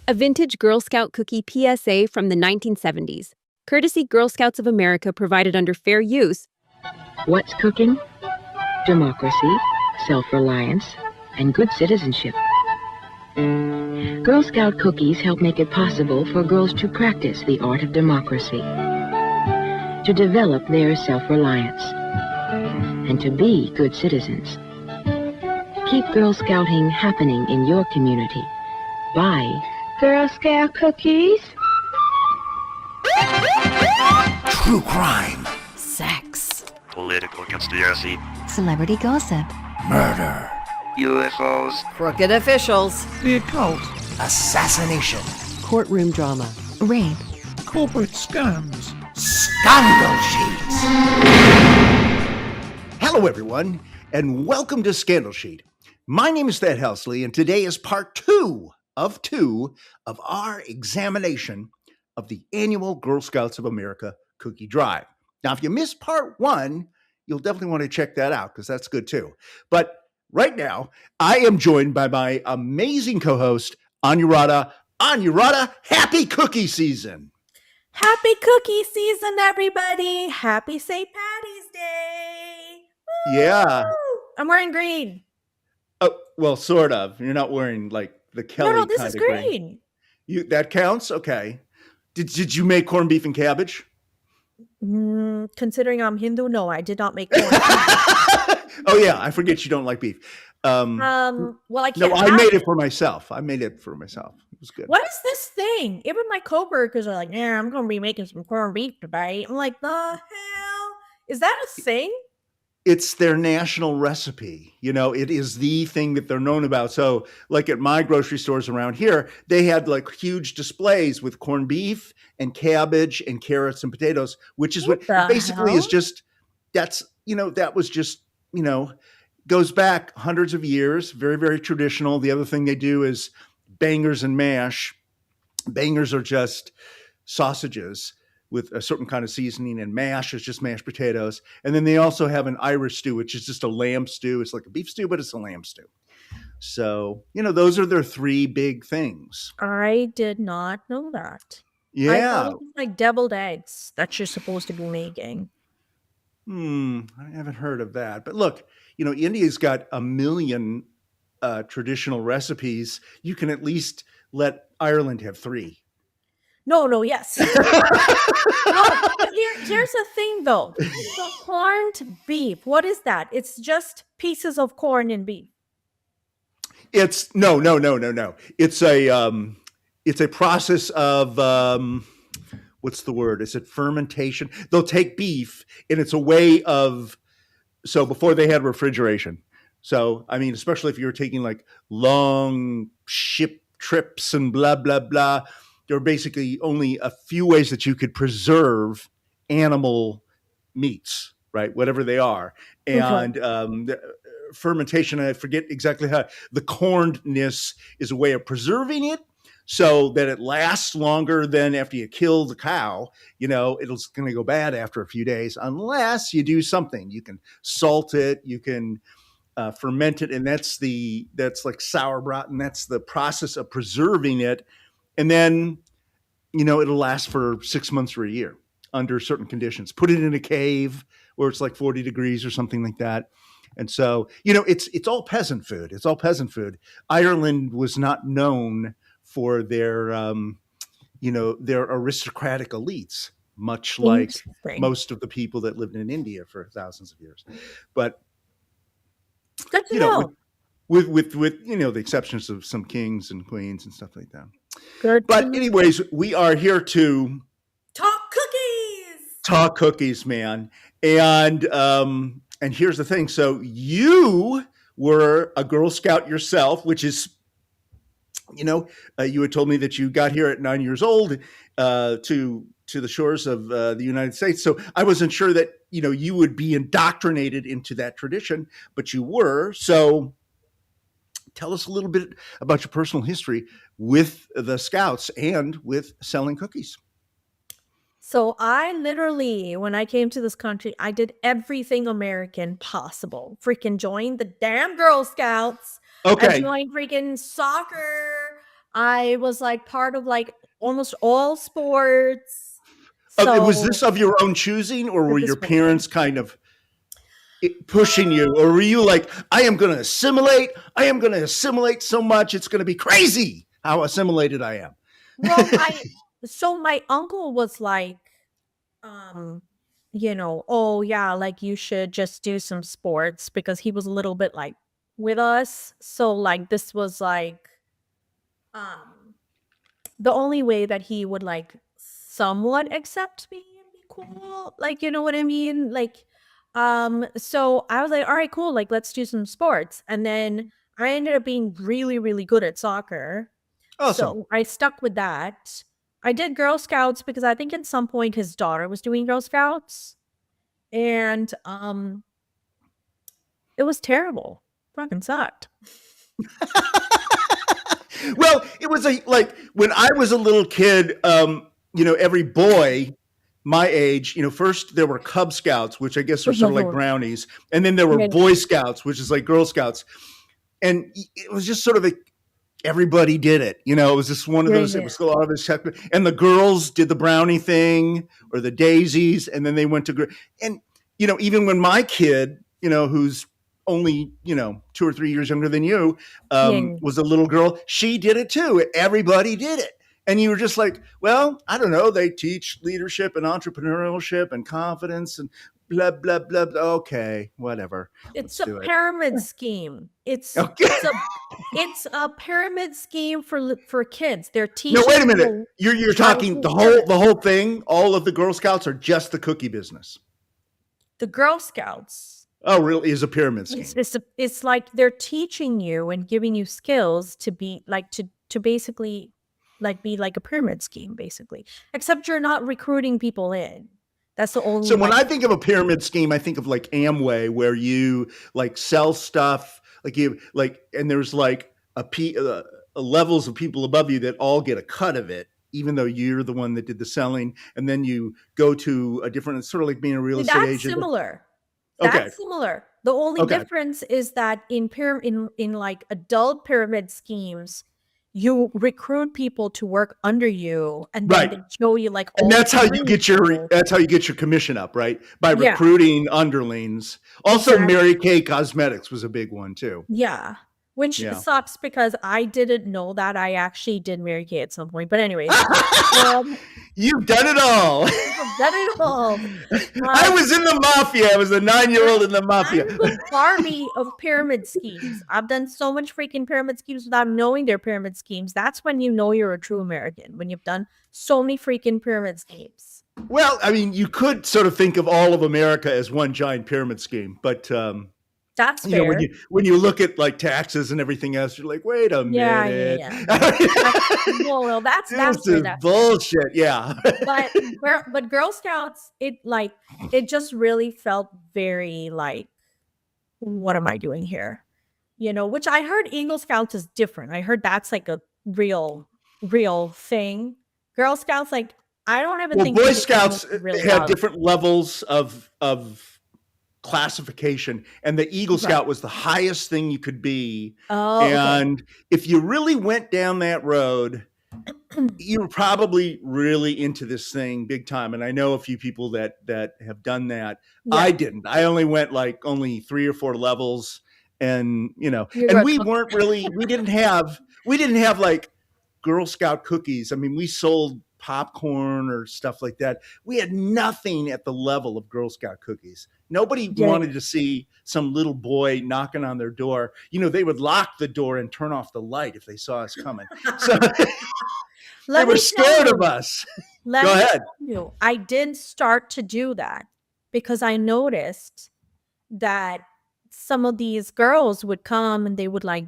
A vintage Girl Scout cookie PSA from the 1970s. Courtesy Girl Scouts of America provided under fair use. What's cooking? Democracy, self-reliance, and good citizenship. Girl Scout cookies help make it possible for girls to practice the art of democracy, to develop their self-reliance, and to be good citizens. Keep Girl Scouting happening in your community. Buy Girl Scout cookies. True crime. Sex. Political conspiracy. Celebrity gossip. Murder. UFOs. Crooked officials. The occult. Assassination. Courtroom drama. Rape. Corporate scams. Scandal Sheets. Hello, everyone, and welcome to Scandal Sheet. My name is Thad Helsley, and today is part two of our examination of the annual Girl Scouts of America Cookie Drive. Now, if you missed part one, you'll definitely want to check that out because that's good too. But right now, I am joined by my amazing co-host, Anuradha. Anuradha, happy cookie season. Happy cookie season, everybody. Happy St. Patty's Day. Woo! Yeah. I'm wearing green. Oh, well, sort of. You're not wearing like the Kelly No, this kind is of green. That counts? Okay. Did you make corned beef and cabbage? Considering I'm Hindu, no, I did not make corn. Oh yeah, I forget you don't like beef. Well, I can't. No, I made it for myself. It was good. What is this thing? Even my coworkers are like, "Yeah, I'm going to be making some corned beef today." I'm like, "The hell is that a thing?" It's their national recipe. You know, it is the thing that they're known about. So, like at my grocery stores around here, they had like huge displays with corned beef and cabbage and carrots and potatoes, which is what basically hell? is just that was just goes back hundreds of years, very, very traditional. The other thing they do is bangers and mash. Bangers are just sausages with a certain kind of seasoning, and mash is just mashed potatoes. And then they also have an Irish stew, which is just a lamb stew. It's like a beef stew, but it's a lamb stew. So, those are their three big things. I did not know that. Yeah. I thought it was like deviled eggs that you're supposed to be making. I haven't heard of that. But look, India's got a million traditional recipes. You can at least let Ireland have three. No, yes. But here's the thing, though. The corned beef, what is that? It's just pieces of corn and beef. It's no. It's a process of what's the word? Is it fermentation? They'll take beef, and it's a way of before they had refrigeration. So I mean, especially if you're taking like long ship trips and blah blah blah. There are basically only a few ways that you could preserve animal meats, right? Whatever they are. And the fermentation, I forget exactly how, the cornedness is a way of preserving it so that it lasts longer than after you kill the cow. It's going to go bad after a few days unless you do something. You can salt it, you can ferment it, and that's like sauerbraten, and that's the process of preserving it. And then, it'll last for 6 months or a year under certain conditions. Put it in a cave where it's like 40 degrees or something like that. And so, it's all peasant food. It's all peasant food. Ireland was not known for their aristocratic elites, much like most of the people that lived in India for thousands of years. But, good to know. With the exceptions of some kings and queens and stuff like that. Good. But anyways, we are here to talk cookies, man. And here's the thing. So you were a Girl Scout yourself, which is, you had told me that you got here at 9 years old to the shores of the United States. So I wasn't sure that, you would be indoctrinated into that tradition, but you were. So tell us a little bit about your personal history with the Scouts and with selling cookies. So I literally, when I came to this country, I did everything American possible. Freaking joined the damn Girl Scouts. Okay. I joined freaking soccer. I was like part of like almost all sports. Was So this of your own choosing, or were your this was parents kind of pushing you, or were you like, I am going to assimilate? I am going to assimilate so much it's going to be crazy how assimilated I am. well, my uncle was like, um, oh yeah, like you should just do some sports because he was a little bit like with us. So like this was like um the only way that he would like somewhat accept me and be cool. Like, you know what I mean? Like, so I was like, all right, cool, like let's do some sports. And then I ended up being really, really good at soccer. Awesome. So I stuck with that. I did Girl Scouts because I think at some point his daughter was doing Girl Scouts. And it was terrible. Fucking sucked. Well, it was like when I was a little kid, every boy my age, first there were Cub Scouts, which I guess are sort of like brownies, and then there were Yeah. Boy Scouts, which is like Girl Scouts. And it was just sort of everybody did it. It was just one of those, it was a lot of this, and the girls did the brownie thing or the daisies, and then they went to, and, even when my kid, who's only 2 or 3 years younger than you, was a little girl, she did it too. Everybody did it, and you were just like, well, I don't know, they teach leadership and entrepreneurship and confidence and blah blah blah, blah. Okay, whatever. It's Let's a do it. pyramid scheme. It's Okay. it's a pyramid scheme for kids. They're teaching. No, wait a minute. you You're how talking to the whole thing. All of the Girl Scouts are just the cookie business. the Girl Scouts. Oh, really? Is a pyramid scheme. It's like they're teaching you and giving you skills to be like to basically like be like a pyramid scheme, basically. Except you're not recruiting people in. That's the only. So when I think of a pyramid scheme, I think of like Amway, where you like sell stuff, and there's like levels of people above you that all get a cut of it, even though you're the one that did the selling, and then you go to a different. It's sort of like being a real estate That's agent. similar. Okay. That's similar. The only Okay. difference is that in like adult pyramid schemes, you recruit people to work under you, and then Right. they show you like all And that's the how you training get your people. that's how you get your commission up, right? By Yeah. recruiting underlings. Also, Exactly. Mary Kay Cosmetics was a big one too. Yeah. Which Yeah. sucks because I didn't know that. I actually did Mary Kay at some point. But anyways, You've done it all. I've done it all. I was in the mafia. I was a 9-year-old in the mafia. I'm the Barbie of pyramid schemes. I've done so much freaking pyramid schemes without knowing they're pyramid schemes. That's when you know you're a true American, when you've done so many freaking pyramid schemes. Well, I mean, you could sort of think of all of America as one giant pyramid scheme, but That's fair. when you look at like taxes and everything else, you're like, wait a minute. Well, that's This fair, is that's fair. bullshit. Yeah. But Girl Scouts, it just really felt very like, what am I doing here? Which I heard Eagle Scouts is different. I heard that's like a real thing. Girl Scouts, like, I don't even Well, think Boy Eagle Scouts really had are. different levels of classification, and the Eagle Scout was the highest thing you could be. Oh, okay. And if you really went down that road, you were probably really into this thing big time. And I know a few people that have done that. Yeah. I didn't. I only went like only 3 or 4 levels, and You're and good. we didn't have like Girl Scout cookies. I mean, we sold popcorn or stuff like that. We had nothing at the level of Girl Scout cookies. Nobody wanted to see some little boy knocking on their door. They would lock the door and turn off the light if they saw us coming. So they were scared of us. Go ahead. I did start to do that because I noticed that some of these girls would come and they would like,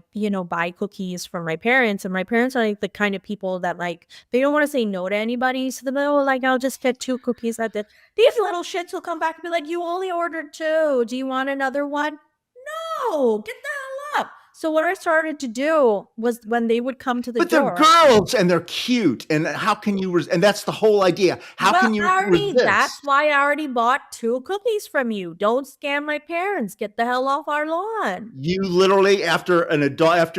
buy cookies from my parents. And my parents are like the kind of people that like, they don't want to say no to anybody. So they're like, I'll just get 2 cookies at this. These little shits will come back and be like, you only ordered 2. Do you want another one? No, get the hell up. So what I started to do was when they would come to the But they're door. girls and they're cute. And how can you, and that's the whole idea. How Well, can you that's resist? why I already bought 2 cookies from you. Don't scam my parents. Get the hell off our lawn. You literally, after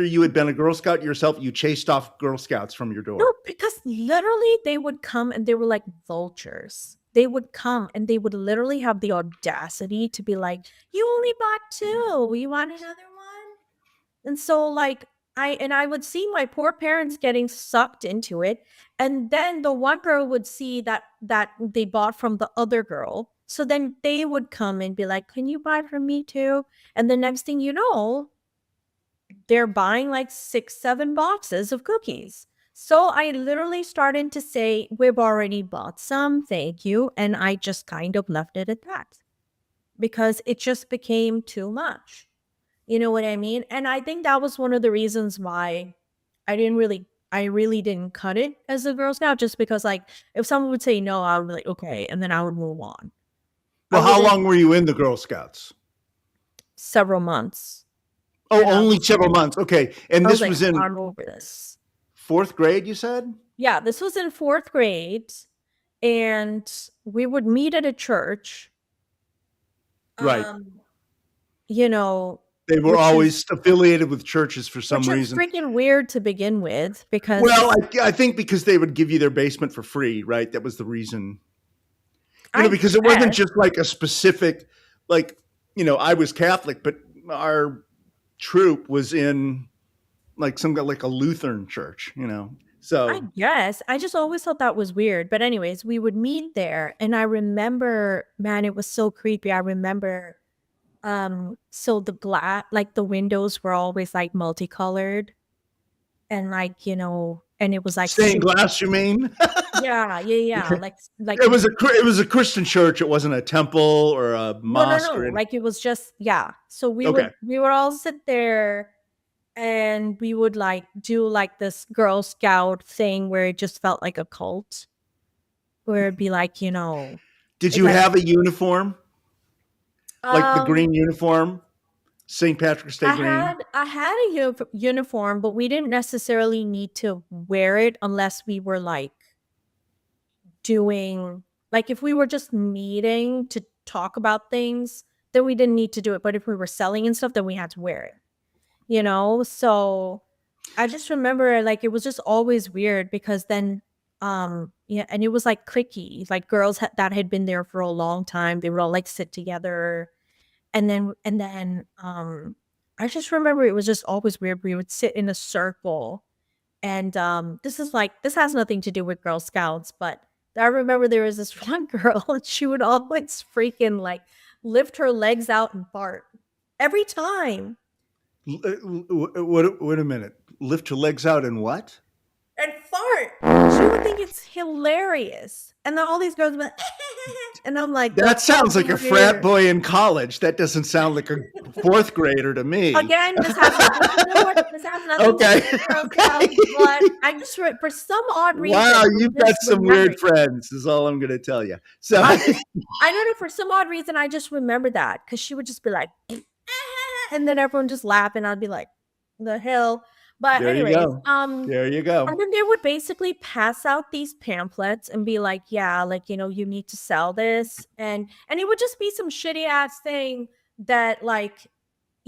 you had been a Girl Scout yourself, you chased off Girl Scouts from your door. No, because literally they would come and they were like vultures. They would come and they would literally have the audacity to be like, "You only bought 2. You want another one?" And so like I would see my poor parents getting sucked into it. And then the one girl would see that they bought from the other girl. So then they would come and be like, "Can you buy from me too?" And the next thing you know, they're buying like 6, 7 boxes of cookies. So I literally started to say, "We've already bought some, thank you." And I just kind of left it at that because it just became too much. You know what I mean? And I think that was one of the reasons why I really didn't cut it as a Girl Scout, just because like if someone would say no, I would be like, okay, and then I would move on. Well, I how wouldn't- long were you in the Girl Scouts? Several months. Oh, And I only was several months. Okay. And I this like, was in I'm over this. 4th grade, you said? Yeah, this was in 4th grade, and we would meet at a church. Right. You know, They were which always affiliated with churches for some which is reason. freaking weird to begin with because Well, I think because they would give you their basement for free, right? That was the reason. Because it wasn't guess. just like a specific, like, I was Catholic, but our troop was in like like a Lutheran church, So I guess. I just always thought that was weird. But anyways, we would meet there and I remember, man, it was so creepy. I remember so the glass, like the windows were always like multicolored and like, and it was like stained glass, you mean? yeah. Like It was a Christian church. It wasn't a temple or a mosque. no. Like it was just So we Okay. would all sit there and we would like do like this Girl Scout thing where it just felt like a cult. Where it'd be like, Did you like, have a uniform? Like the um, green uniform? St. Patrick's Day green? I had a uniform, but we didn't necessarily need to wear it unless we were like doing, like if we were just meeting to talk about things, then we didn't need to do it. But if we were selling and stuff, then we had to wear it, So I just remember like it was just always weird because then, yeah, and it was like cliquey, like girls that had been there for a long time. They would all like sit together. And then I just remember it was just always weird. We would sit in a circle and this has nothing to do with Girl Scouts, but I remember there was this one girl and she would always freaking like lift her legs out and fart every time. Wait a minute. Lift your legs out and what? And fart. She would think it's hilarious. And then all these girls would be like, and I'm like, That sounds like a weird. frat boy in college. That doesn't sound like a 4th grader to me. Again, this has nothing Okay. to do with Girl Scouts, but I just for some odd reason. Wow, I you've just got some remembered- weird friends, is all I'm going to tell you. So I don't know, for some odd reason, I just remember that because she would just be like, and then everyone just laugh, and I'd be like, the hell. But there anyways, you go. There you go. and then they would basically pass out these pamphlets and be like, yeah, like, you need to sell this. And it would just be some shitty ass thing that like,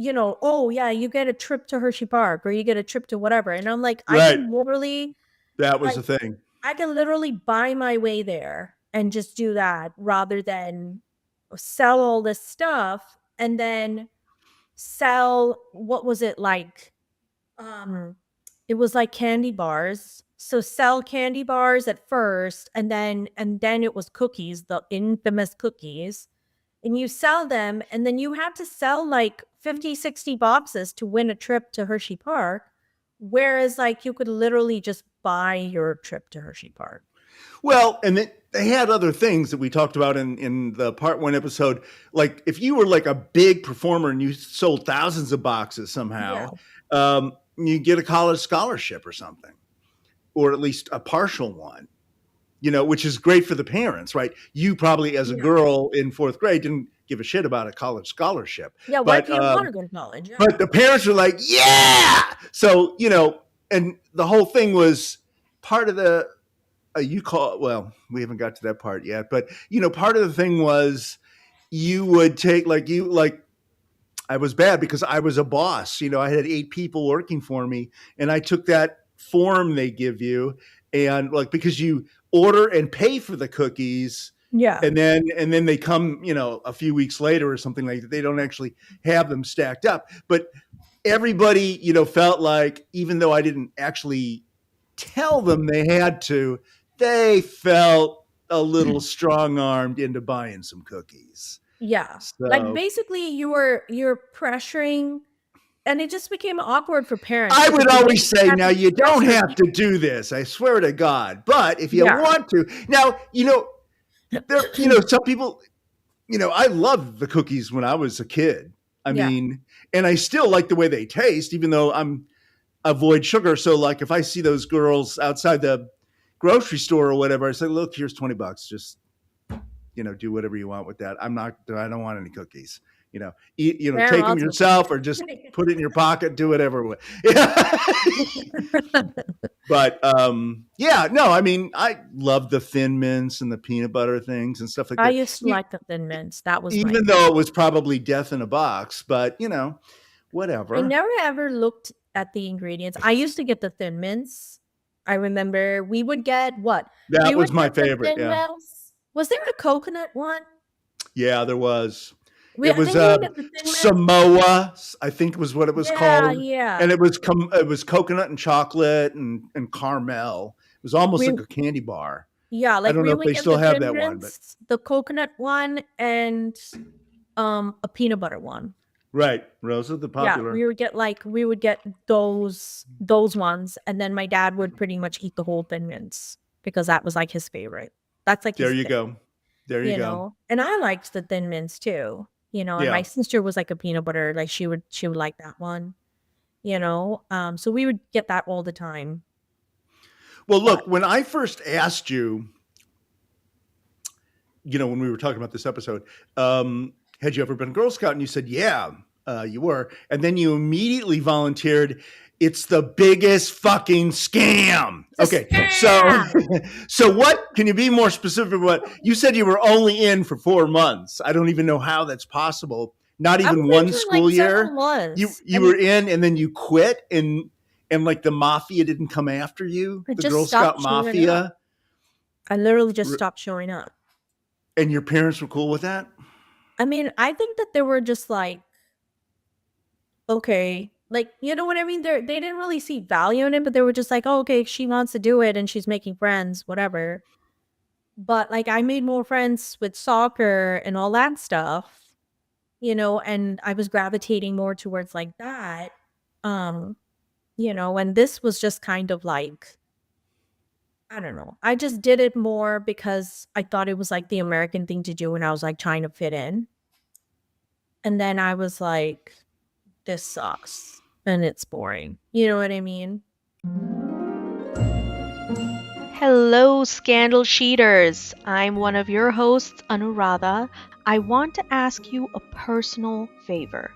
oh yeah, you get a trip to Hershey Park or you get a trip to whatever. And I'm like, I can literally, That was the thing. I can literally buy my way there and just do that rather than sell all this stuff and then sell, what was it like? It was like candy bars. So sell candy bars at first and then it was cookies, the infamous cookies. And you sell them and then you had to sell like 50, 60 boxes to win a trip to Hershey Park. Whereas like you could literally just buy your trip to Hershey Park. Well, and they had other things that we talked about in the part 1 episode. Like if you were like a big performer and you sold thousands of boxes somehow, you get a college scholarship or something, or at least a partial one, which is great for the parents, right? You probably as a girl in 4th grade didn't give a shit about a college scholarship. Yeah, why do you want to go to college? Yeah. But the parents were like, yeah. So, and the whole thing was part of the, well, we haven't got to that part yet, but, part of the thing was you would take I was bad because I was a boss. I had 8 people working for me, and I took that form they give you, and because you order and pay for the cookies, Yeah. and then they come, a few weeks later or something like that. They don't actually have them stacked up, but everybody, felt like, even though I didn't actually tell them they had to, they felt a little strong-armed into buying some cookies. Yeah. So, Like basically you're pressuring, and it just became awkward for parents. I because would they always say, now you don't pressure have to do this. I swear to God. But if you want to, now, some people, I loved the cookies when I was a kid. I mean, and I still like the way they taste, even though I'm avoid sugar. So if I see those girls outside the grocery store or whatever, I say, look, here's $20. Just, do whatever you want with that. I don't want any cookies. Eat, take them yourself or just put it in your pocket, do whatever. But I mean, I love the Thin Mints and the peanut butter things and stuff like that. I used to like the Thin Mints. That was even though it was probably death in a box, but whatever. I never ever looked at the ingredients. I used to get the Thin Mints. I remember we would get what? That was my favorite. Yeah. Was there a coconut one? Yeah, there was. It was Samoa, I think was what it was called. Yeah. And it was coconut and chocolate and caramel. It was almost like a candy bar. Yeah, I don't know if they still have that one, but the coconut one and a peanut butter one. Right. Those are the popular. Yeah, we would get those ones, and then my dad would pretty much eat the whole Thin Mints because that was like his favorite. That's like there you go. There you go. And I liked the Thin Mints too. And my sister was like a peanut butter, like she would like that one. So we would get that all the time. Well, look, when I first asked you, when we were talking about this episode, had you ever been a Girl Scout? And you said, yeah, you were. And then you immediately volunteered. It's the biggest fucking scam. Okay. So what, can you be more specific? What you said you were only in for 4 months. I don't even know how that's possible. Not even one school year. You were in and then you quit and the mafia didn't come after you. The Girl Scout mafia. I literally just stopped showing up. And your parents were cool with that? I mean, I think that they were just like, okay, you know what I mean? They didn't really see value in it, but they were just like, oh, okay, she wants to do it and she's making friends, whatever. But I made more friends with soccer and all that stuff, and I was gravitating more towards that. And this was just kind of I don't know. I just did it more because I thought it was the American thing to do and I was trying to fit in. And then I was like, this sucks and it's boring. You know what I mean? Hello, Scandal Sheeters. I'm one of your hosts, Anuradha. I want to ask you a personal favor.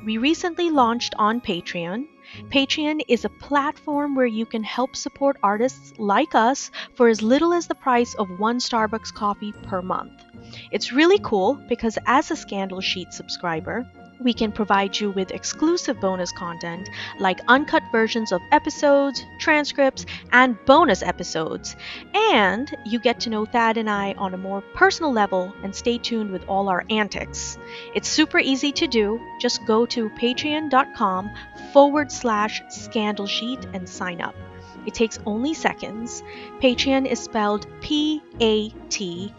We recently launched on Patreon. Patreon is a platform where you can help support artists like us for as little as the price of 1 Starbucks coffee per month. It's really cool because as a Scandal Sheet subscriber, we can provide you with exclusive bonus content like uncut versions of episodes, transcripts, and bonus episodes. And you get to know Thad and I on a more personal level and stay tuned with all our antics. It's super easy to do. Just go to patreon.com/Scandal Sheet and sign up. It takes only seconds. Patreon is spelled Patreon.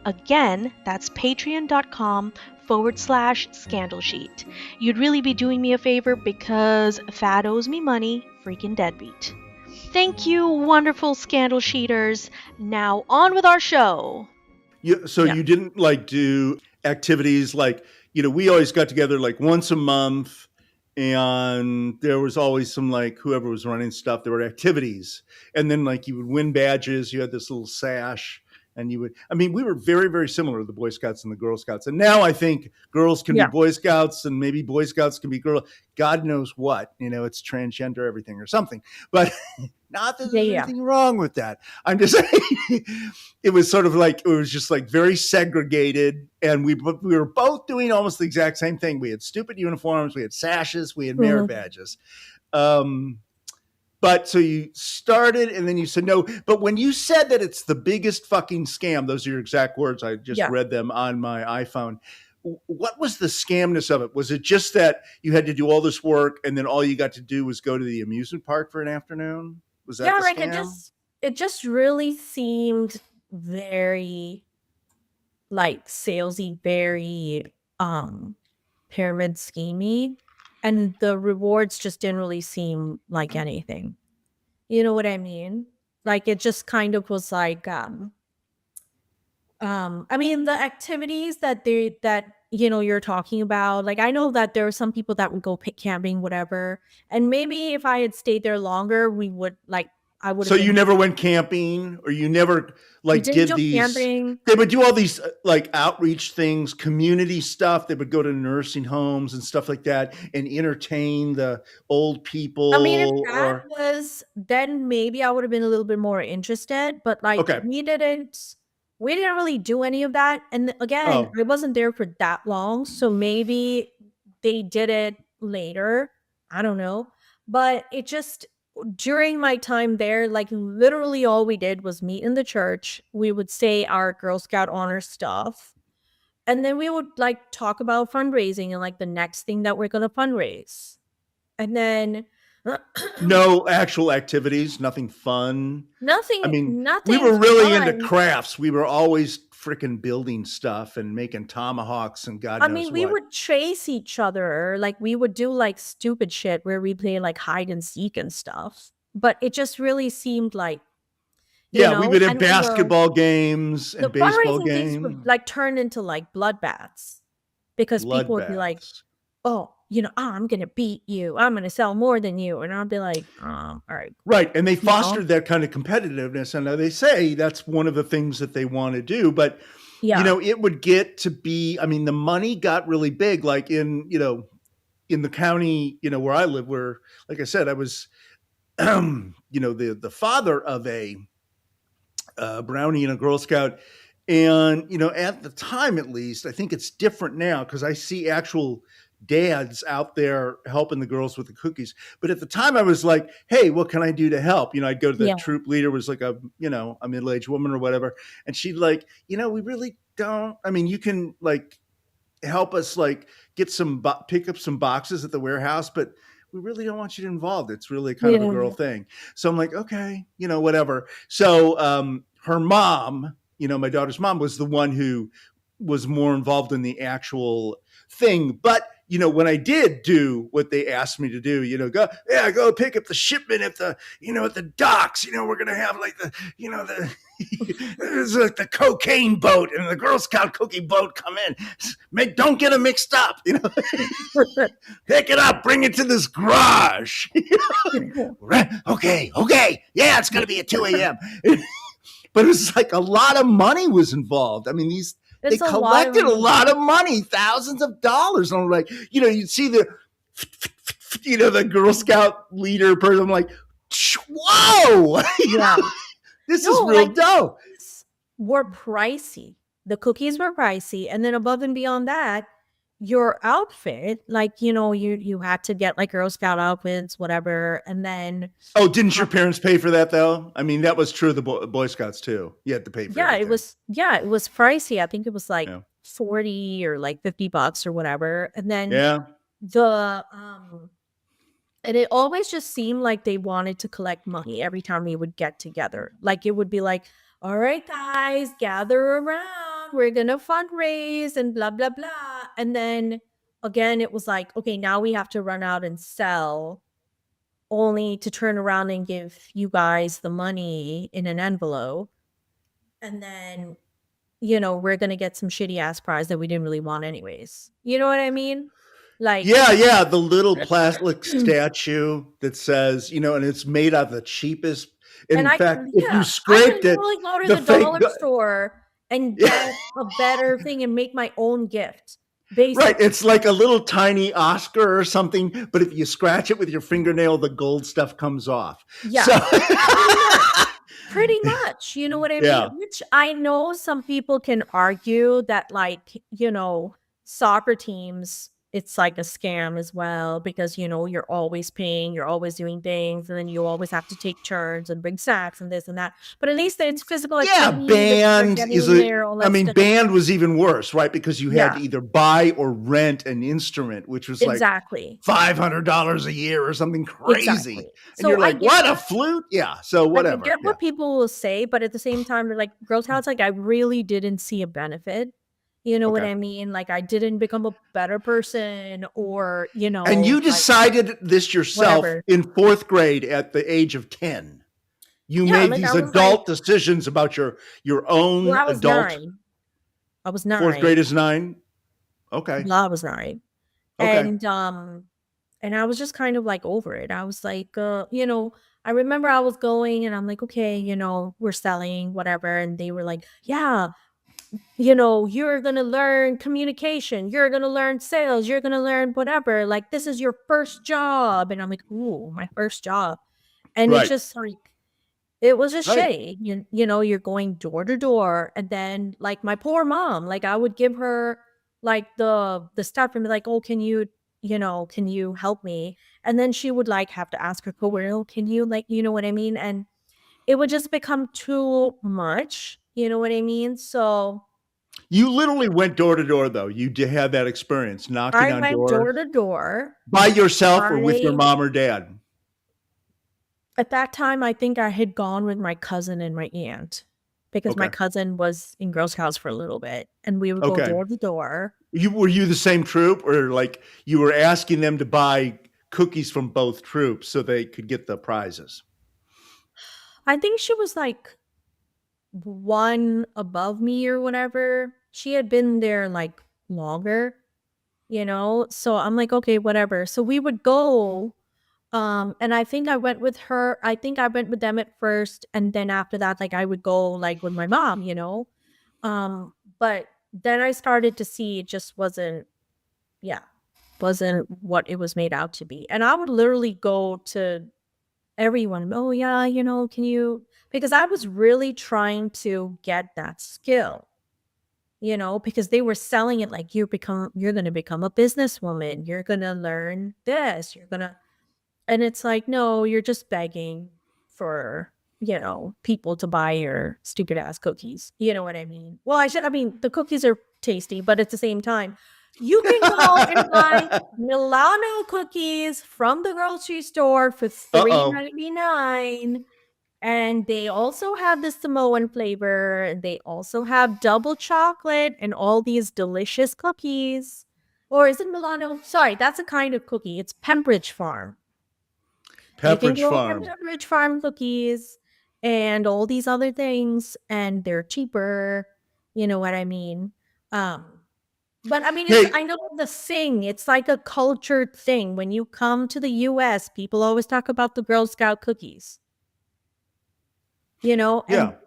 Again, that's patreon.com/Scandal Sheet. You'd really be doing me a favor because Thad owes me money, freaking deadbeat. Thank you, wonderful Scandal Sheeters. Now on with our show. You didn't do activities we always got together once a month and there was always some whoever was running stuff, there were activities. And then you would win badges, you had this little sash And you would, I mean, we were very, very similar to the Boy Scouts and the Girl Scouts. And now I think girls can be Yeah. Boy Scouts and maybe Boy Scouts can be girl. God knows what, it's transgender everything or something. But not that there's Yeah. anything wrong with that. I'm just saying it was sort of like, it was just like very segregated. And we were both doing almost the exact same thing. We had stupid uniforms, we had sashes, we had merit badges. But so you started and then you said no. But when you said that it's the biggest fucking scam, those are your exact words. I just read them on my iPhone. What was the scamness of it? Was it just that you had to do all this work and then all you got to do was go to the amusement park for an afternoon? Was that the like scam? it just really seemed very like salesy, very pyramid schemey, and the rewards just didn't really seem like anything. You know what I mean? Like it just kind of was like I mean the activities that you're talking about, like I know that there are some people that would go camping, whatever, and maybe if I had stayed there longer, we would like I would So have you been. never went camping, or you never We like didn't did go these? camping. They would do all these like outreach things, community stuff. They would go to nursing homes and stuff like that and entertain the old people. I mean, if that Or was, then maybe I would have been a little bit more interested. But like okay, we didn't really do any of that. And again, oh, I wasn't there for that long, so maybe they did it later. I don't know. But it just during my time there, like literally all we did was meet in the church. We would say our Girl Scout honor stuff. And then we would like talk about fundraising and like the next thing that we're gonna fundraise. And then no actual activities, nothing fun. I nothing mean, we were really into fun. crafts. We were always freaking building stuff and making tomahawks and God I knows mean, we what. would chase each other. Like we would do like stupid shit where we play like hide and seek and stuff. But it just really seemed like, Yeah, we would have and basketball games the and baseball fundraising things would games. like turn into like bloodbaths because people would be like, Bloodbaths. oh, I'm gonna beat you. I'm gonna sell more than you. And I'll be like, all right. Right. And they You know? fostered that kind of competitiveness. And they say that's one of the things that they want to do. But, Yeah. it would get to be, I mean, the money got really big, like in the county, where I live, where, like I said, I was, the father of a Brownie and a Girl Scout. And, at the time, at least, I think it's different now because I see actual dads out there helping the girls with the cookies. But at the time I was like, hey, what can I do to help? I'd go to the troop leader, was like a middle-aged woman or whatever. And she'd like, we really don't, I mean, you can like help us like get pick up some boxes at the warehouse, but we really don't want you involved. It's really kind of a girl thing. So I'm like, okay, whatever. So her mom, my daughter's mom, was the one who was more involved in the actual thing. But when I did do what they asked me to do, go pick up the shipment at the, at the docks, we're going to have like it's like the cocaine boat and the Girl Scout cookie boat come in. Don't get them mixed up, pick it up, bring it to this garage. Okay. Yeah, it's going to be at 2 a.m. But it was like a lot of money was involved. I mean, they collected a lot of money, thousands of dollars. And I'm like, you'd see the Girl Scout leader person. I'm like, whoa, this is real dope. Were pricey. The cookies were pricey. And then above and beyond that, your outfit, like, you had to get like Girl Scout outfits, whatever. And then. Oh, didn't your parents pay for that though? I mean, that was true of the Boy Scouts too. You had to pay for everything. It was pricey. I think it was like 40 or like $50 or whatever. And then and it always just seemed like they wanted to collect money every time we would get together. Like it would be like, all right, guys, gather around. We're going to fundraise and blah, blah, blah. And then again, it was like, okay, now we have to run out and sell, only to turn around and give you guys the money in an envelope. And then, we're going to get some shitty ass prize that we didn't really want anyways. You know what I mean? Like, the little plastic statue that says, and it's made out of the cheapest And In I fact, can, if you yeah, I can scraped it, literally go to the the fake, dollar store and yeah, get a better thing and make my own gift, right. basically. It's like a little tiny Oscar or something, but if you scratch it with your fingernail, the gold stuff comes off. Yeah, So, pretty much. Pretty much, you know what I mean? yeah, Which I know some people can argue that, like, soccer teams, it's like a scam as well because, you're always paying, you're always doing things, and then you always have to take turns and bring snacks and this and that. But at least it's physical yeah. activity that you're Band getting is in a. there, all I that mean, stuff. band was even worse, right? Because you had Yeah, to either buy or rent an instrument, which was like exactly. $500 a year or something crazy. Exactly. And So you're I like, get what, a that. flute? Yeah. So Like, I whatever. get Yeah. what people will say, but at the same time, they're like, Girl Scouts, like, I really didn't see a benefit. You know what Okay. I mean? Like, I didn't become a better person or, And you like, decided this yourself whatever. in fourth grade at the age of 10. You Yeah, made like, I these was like, adult decisions about your well, own I was adult. 9. I was Fourth 9. grade is 9. Okay. Well, I was 9. Okay. And I was just kind of like over it. I was like, I remember I was going and I'm like, okay, we're selling whatever. And they were like, yeah, you're going to learn communication. You're going to learn sales. You're going to learn whatever. Like, this is your first job. And I'm like, ooh, my first job. And it's Right. just like, it was just Right. shitty. You're going door to door. And then, like, my poor mom, like, I would give her like the stuff and be like, oh, can you help me? And then she would like have to ask her coworker, oh, can you, like, you know what I mean? And it would just become too much. You know what I mean? So You literally went door to door, though. You did have that experience knocking I on went door doors to door. by yourself or with your I mom or dad. At that time, I think I had gone with my cousin and my aunt because my Okay. cousin was in Girl Scouts for a little bit, and we would go Okay. door to door. Were you the same troop, or like you were asking them to buy cookies from both troops so they could get the prizes? I think she was like one above me or whatever. She had been there like longer, So I'm like, okay, whatever. So we would go. And I think I went with her. I think I went with them at first, and then after that, like, I would go like with my mom. But then I started to see it just yeah, wasn't what it was made out to be. And I would literally go to everyone, oh yeah, can you, because I was really trying to get that skill, because they were selling it like you're gonna become a businesswoman, you're gonna learn this, and it's like, no, you're just begging for, people to buy your stupid ass cookies. You know what I mean? Well, I mean, the cookies are tasty, but at the same time, you can go and buy Milano cookies from the grocery store for Uh-oh. $3.99. And they also have the Samoan flavor. And they also have double chocolate and all these delicious cookies. Or is it Milano? Sorry, that's a kind of cookie. It's Pembridge Farm. You can Pepperidge go get Farm. Pembridge Farm cookies and all these other things, and they're cheaper. You know what I mean? Um, but I mean, Hey, I know the thing. It's like a cultured thing. When you come to the US, people always talk about the Girl Scout cookies, and yeah, they're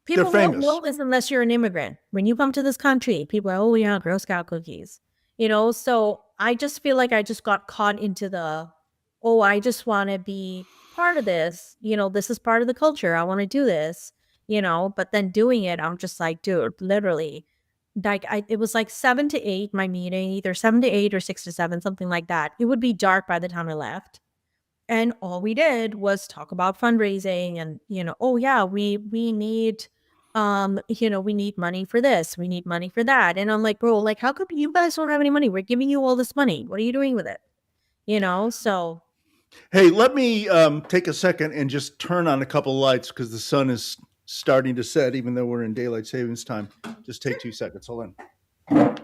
people won't famous. know this unless you're an immigrant. When you come to this country, people are, oh yeah, Girl Scout cookies. So I just feel like I just got caught into oh, I just want to be part of this. This is part of the culture. I want to do this, but then doing it, I'm just like, dude, literally. Like it was like 7 to 8, my meeting, either 7 to 8 or 6 to 7, something like that. It would be dark by the time I left. And all we did was talk about fundraising and, oh yeah, we need, we need money for this. We need money for that. And I'm like, bro, like, how come you guys don't have any money? We're giving you all this money. What are you doing with it? So Hey, let me take a second and just turn on a couple lights because the sun is starting to set, even though we're in daylight savings time. Just take 2 seconds. Hold on.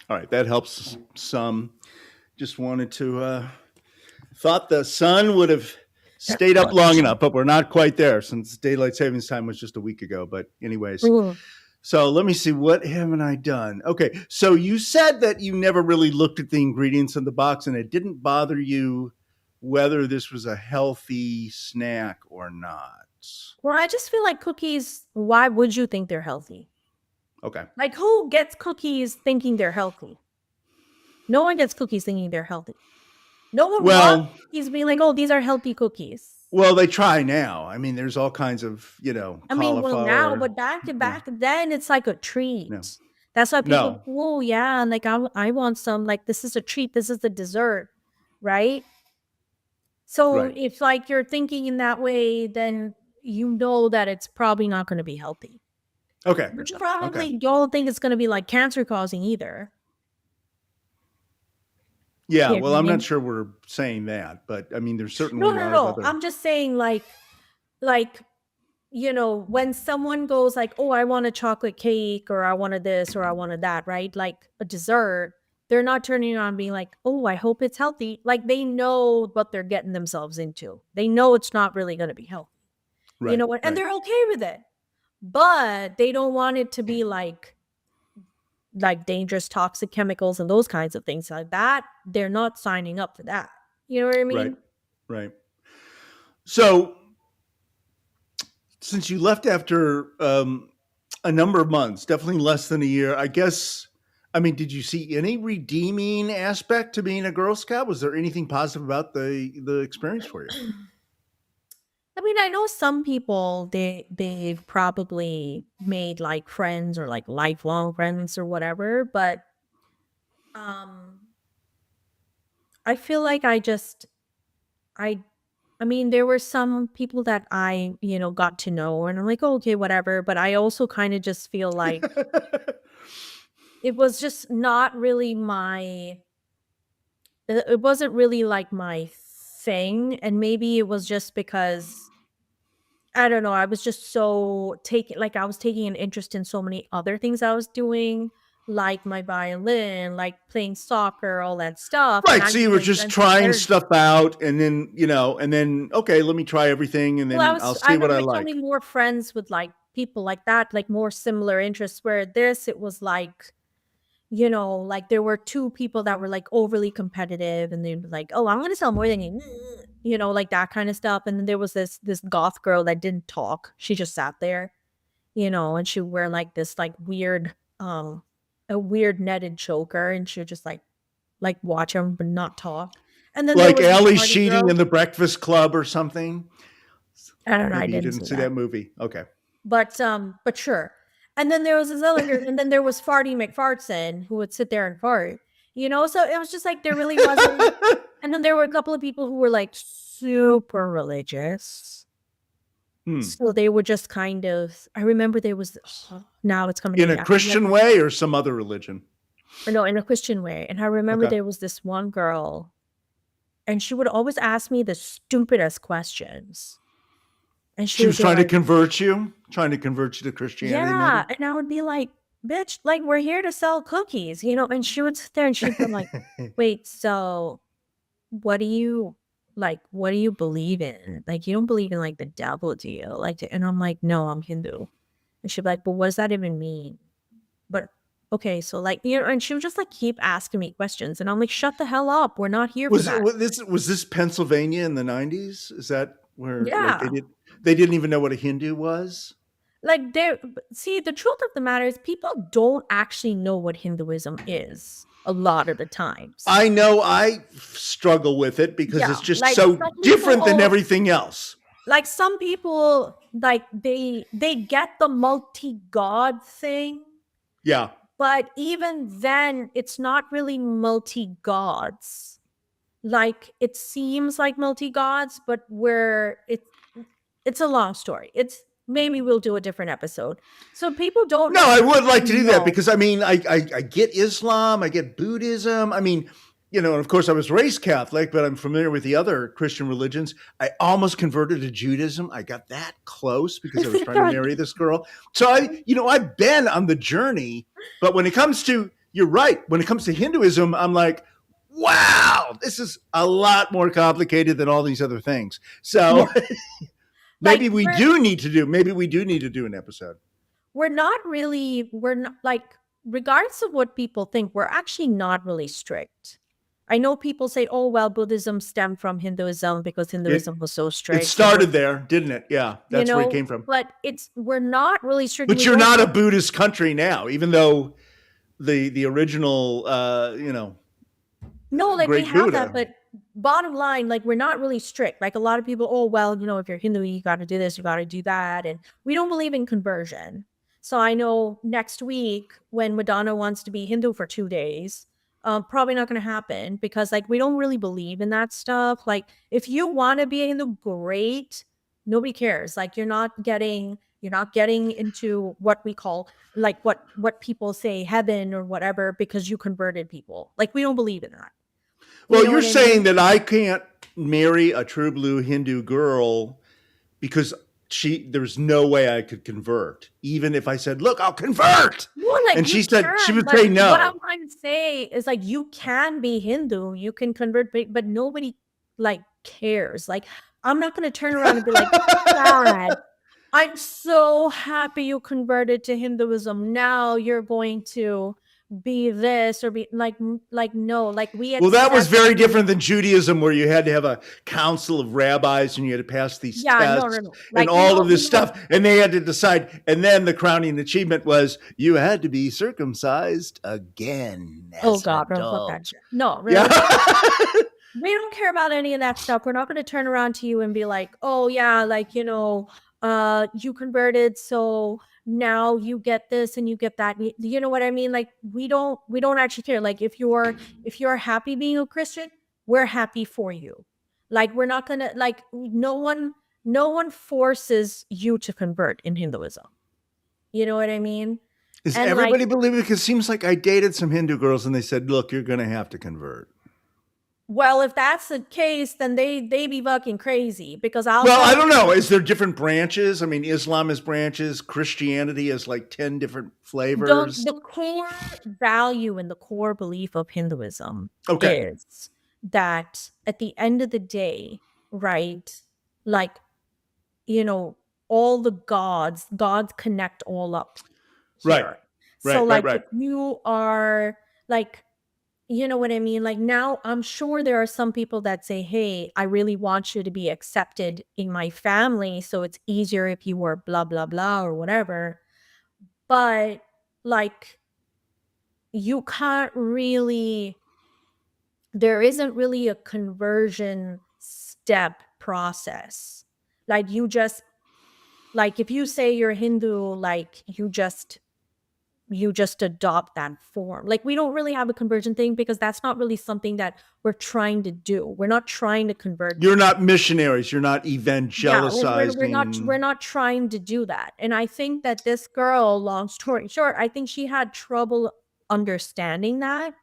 All right, that helps some. Just wanted to Thought the sun would have stayed up long enough, but we're not quite there since daylight savings time was just a week ago. But anyways, Mm. so let me see, what haven't I done? Okay, so you said that you never really looked at the ingredients in the box and it didn't bother you whether this was a healthy snack or not. Well, I just feel like cookies, why would you think they're healthy? Okay. Like, who gets cookies thinking they're healthy? No one gets cookies thinking they're healthy. No one wants cookies being like, oh, these are healthy cookies. Well, they try now. I mean, there's all kinds of, I mean, well, cauliflower. now, but back then, it's like a treat. No. That's why people, No. oh, yeah, like, I want some, like, this is a treat, this is the dessert, right? So Right. if, like, you're thinking in that way, then you know that it's probably not going to be healthy. Okay. But you probably don't think it's going to be, like, cancer-causing either. Yeah, Yeah, well, I I'm mean- not sure we're saying that, but I mean, there's certainly a lot No. of other. I'm just saying, like, when someone goes like, oh, I want a chocolate cake or I wanted this or I wanted that, right? Like a dessert, they're not turning around being like, oh, I hope it's healthy. Like they know what they're getting themselves into. They know it's not really going to be healthy. Right, You know what? And right. they're okay with it. But they don't want it to be like dangerous toxic chemicals and those kinds of things like that. They're not signing up for that. You know what I mean? Right. So, since you left after a number of months, definitely less than a year, I guess. I mean, did you see any redeeming aspect to being a Girl Scout? Was there anything positive about the experience for you? I mean, I know some people they've probably made like friends or like lifelong friends or whatever, but I feel like I mean, there were some people that I, got to know and I'm like, oh, okay, whatever, but I also kind of just feel like it was just not really it wasn't really like my thing, and maybe it was just because I don't know. I was just I was taking an interest in so many other things I was doing, like my violin, like playing soccer, all that stuff. Right. So you were just trying stuff out and then, okay, let me try everything and then I'll see what I like. becoming more friends with like people like that, like more similar interests, where it was like, like there were two people that were like overly competitive and they'd be like, oh, I'm going to sell more than you, like that kind of stuff. And then there was this goth girl that didn't talk. She just sat there, and she would wear like this like weird, a weird netted choker, and she would just like watch him but not talk. And then like there was Ali this party Sheedy girl. in The Breakfast Club or something. I don't know. Maybe I you didn't didn't see that movie. Okay. But sure. And then there was this other girl, and then there was Farty McFartson who would sit there and fart. So it was just like there really wasn't. And then there were a couple of people who were like super religious. So they were just kind of. I remember there was. Now it's coming in a Christian way or some other religion. No, in a Christian way. And I remember there was this one girl, and she would always ask me the stupidest questions. And she was trying to convert you to Christianity. Yeah. Maybe? And I would be like, bitch, like we're here to sell cookies, and she would sit there and she'd be like, wait, so what do you believe in? Like, you don't believe in like the devil, do you? And I'm like, no, I'm Hindu. And she'd be like, but what does that even mean? But okay, so like, and she would just like keep asking me questions. And I'm like, shut the hell up. We're not here for that. Was this Pennsylvania in the 90s? Is that where Yeah. they didn't even know what a Hindu was? Like see, the truth of the matter is people don't actually know what Hinduism is a lot of the times. I know I struggle with it because it's just like, so some different than people- everything else. Like some people, like they get the multi-god thing, Yeah. but even then it's not really multi-gods. Like it seems like multi-gods, but it's a long story. Maybe we'll do a different episode. So people don't. No, I would like to do know. that because I mean, I get Islam, I get Buddhism. I mean, and of course I was raised Catholic, but I'm familiar with the other Christian religions. I almost converted to Judaism. I got that close because I was trying to marry this girl. So I've been on the journey, but when it comes to, you're right, when it comes to Hinduism, I'm like, wow, this is a lot more complicated than all these other things. So maybe we do need to do an episode. We're not, like, regardless of what people think, we're actually not really strict. I know people say, oh, well, Buddhism stemmed from Hinduism because Hinduism was so strict. It started there, didn't it? Yeah, that's where it came from. But we're not really strict. But you're not a Buddhist country now, even though the original, No, like we great have Buddha. that, but bottom line, like we're not really strict. Like a lot of people, oh, well, if you're Hindu, you got to do this, you got to do that. And we don't believe in conversion. So I know next week when Madonna wants to be Hindu for 2 days, probably not going to happen because like we don't really believe in that stuff. Like if you want to be a Hindu, great. Nobody cares. Like you're not getting into what we call like what people say heaven or whatever because you converted people. Like we don't believe in that. Well, you're saying that I can't marry a true blue Hindu girl because there's no way I could convert, even if I said, "Look, I'll convert." Well, like, and she said she would but say no. What I'm trying to say is like you can be Hindu, you can convert, but nobody like cares. Like I'm not going to turn around and be like, "Dad, I'm so happy you converted to Hinduism. Now you're going to be this or be like no, like we." Well, that was very different than Judaism, where you had to have a council of rabbis and you had to pass these tests no. and all of this stuff, and they had to decide. And then the crowning achievement was you had to be circumcised again. Oh God, no, really. Yeah. We don't care about any of that stuff. We're not going to turn around to you and be like, oh yeah, like you converted, so now you get this and you get that. You know what I mean? Like we don't actually care. Like if you're happy being a Christian, we're happy for you. Like we're not gonna like no one forces you to convert in Hinduism. You know what I mean? Is everybody believing? Because it seems like I dated some Hindu girls and they said, look, you're gonna have to convert. Well, if that's the case, then they be fucking crazy because I don't know. Is there different branches? I mean, Islam has branches. Christianity has like 10 different flavors. The core value and the core belief of Hinduism is that at the end of the day, right? Like, all the gods connect all up here. Right. So like right. if you are like, you know what I mean? Like now I'm sure there are some people that say, hey, I really want you to be accepted in my family. So it's easier if you were blah, blah, blah, or whatever. But like, you can't really, there isn't really a conversion step process. Like you just, like if you say you're Hindu, like you just adopt that form. Like we don't really have a conversion thing because that's not really something that we're trying to do. We're not trying to convert. You're not missionaries. You're not evangelicizing. Yeah, we're not trying to do that. And I think that this girl, long story short, I think she had trouble understanding that.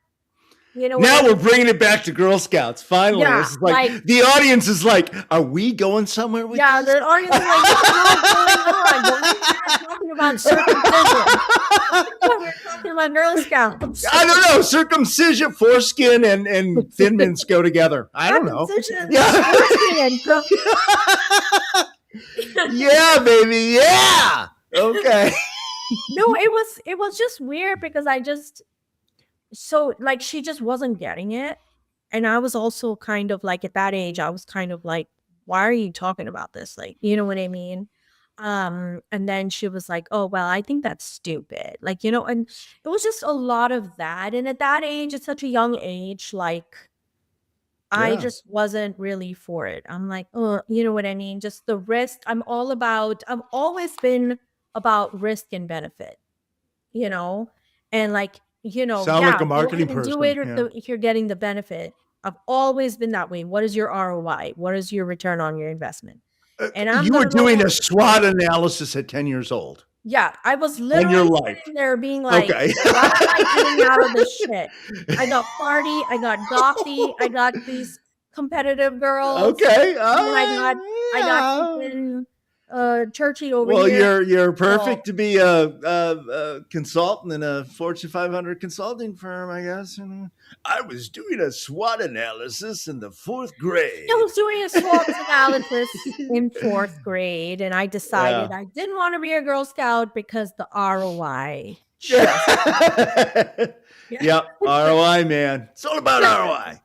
Now we're bringing it back to Girl Scouts. Finally, this is like the audience is like, "Are we going somewhere with this?" Yeah, the audience is like, "What's going on? We're talking about circumcision. We're talking about Girl Scouts." I don't know. Circumcision, foreskin, and thin mints go together. I don't know. Yeah, baby. Yeah. Okay. No, it was just weird because so like she just wasn't getting it. And I was also kind of like at that age, I was kind of like, why are you talking about this? Like, you know what I mean? And then she was like, oh, well, I think that's stupid. Like, and it was just a lot of that. And at that age, at such a young age, like I just wasn't really for it. I'm like, oh, you know what I mean? Just the risk. I've always been about risk and benefit, and like, sound like a marketing person. Do it if you're getting the benefit. I've always been that way. What is your ROI? What is your return on your investment? And you were doing a SWOT analysis at 10 years old. Yeah, I was literally sitting there being like, what am I getting out of this shit? I got party, I got gothy, I got these competitive girls. Okay. I got churchy over Well, here. you're perfect to be a consultant in a Fortune 500 consulting firm, I guess. I was doing a SWOT analysis in the 4th grade. I was doing a SWOT analysis in 4th grade, and I decided I didn't want to be a Girl Scout because the ROI. Yep, ROI, man. It's all about ROI.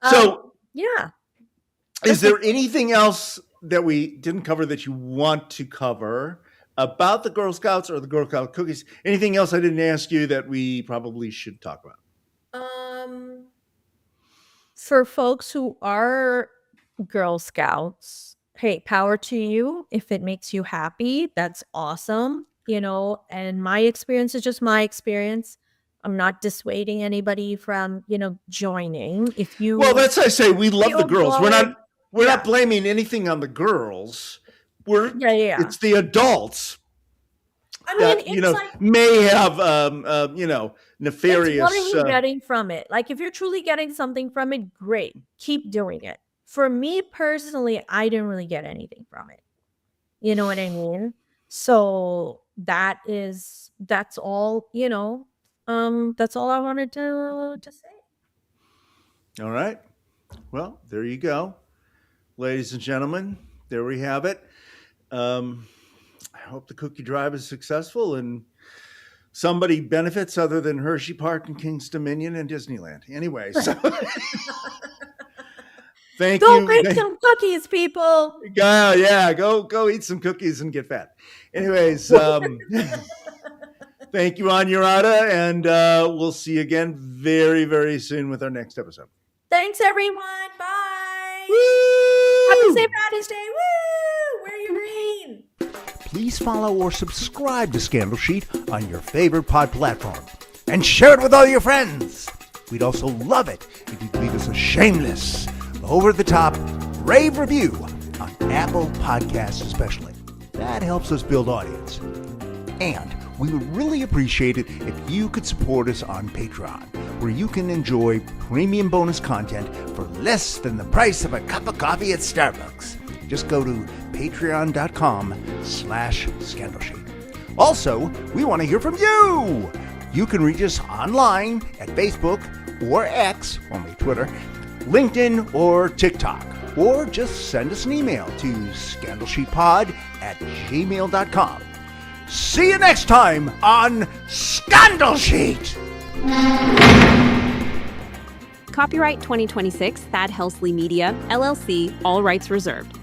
So, yeah. Is there anything else that we didn't cover that you want to cover about the Girl Scouts or the Girl Scout cookies? Anything else I didn't ask you that we probably should talk about? For folks who are Girl Scouts, hey, power to you. If it makes you happy, that's awesome. And my experience is just my experience. I'm not dissuading anybody from, joining. If you Well, that's I say we love the girls. We're Yeah. not blaming anything on the girls. Yeah. It's the adults I mean, that it's like, may have nefarious. what are you getting from it? Like, if you're truly getting something from it, great. Keep doing it. For me personally, I didn't really get anything from it. You know what I mean? So that's all, that's all I wanted to say. All right. Well, there you go. Ladies and gentlemen, there we have it. I hope the cookie drive is successful and somebody benefits other than Hershey Park and King's Dominion and Disneyland. Anyway, so thank you. Go bake some cookies, people. Yeah, go eat some cookies and get fat. Anyways, thank you, Anuradha, and we'll see you again very, very soon with our next episode. Thanks, everyone. Bye. Woo! Happy St. Patty's Day. Woo! Wear your green. Please follow or subscribe to Scandal Sheet on your favorite pod platform. And share it with all your friends. We'd also love it if you'd leave us a shameless, over-the-top rave review on Apple Podcasts especially. That helps us build audience. And we would really appreciate it if you could support us on Patreon, where you can enjoy premium bonus content for less than the price of a cup of coffee at Starbucks. Just go to patreon.com/scandalsheet. Also, we want to hear from you. You can reach us online at Facebook or X, formerly Twitter, LinkedIn, or TikTok. Or just send us an email to scandalsheetpod@gmail.com. See you next time on Scandal Sheet! Copyright 2026 Thad Helsley Media, LLC, all rights reserved.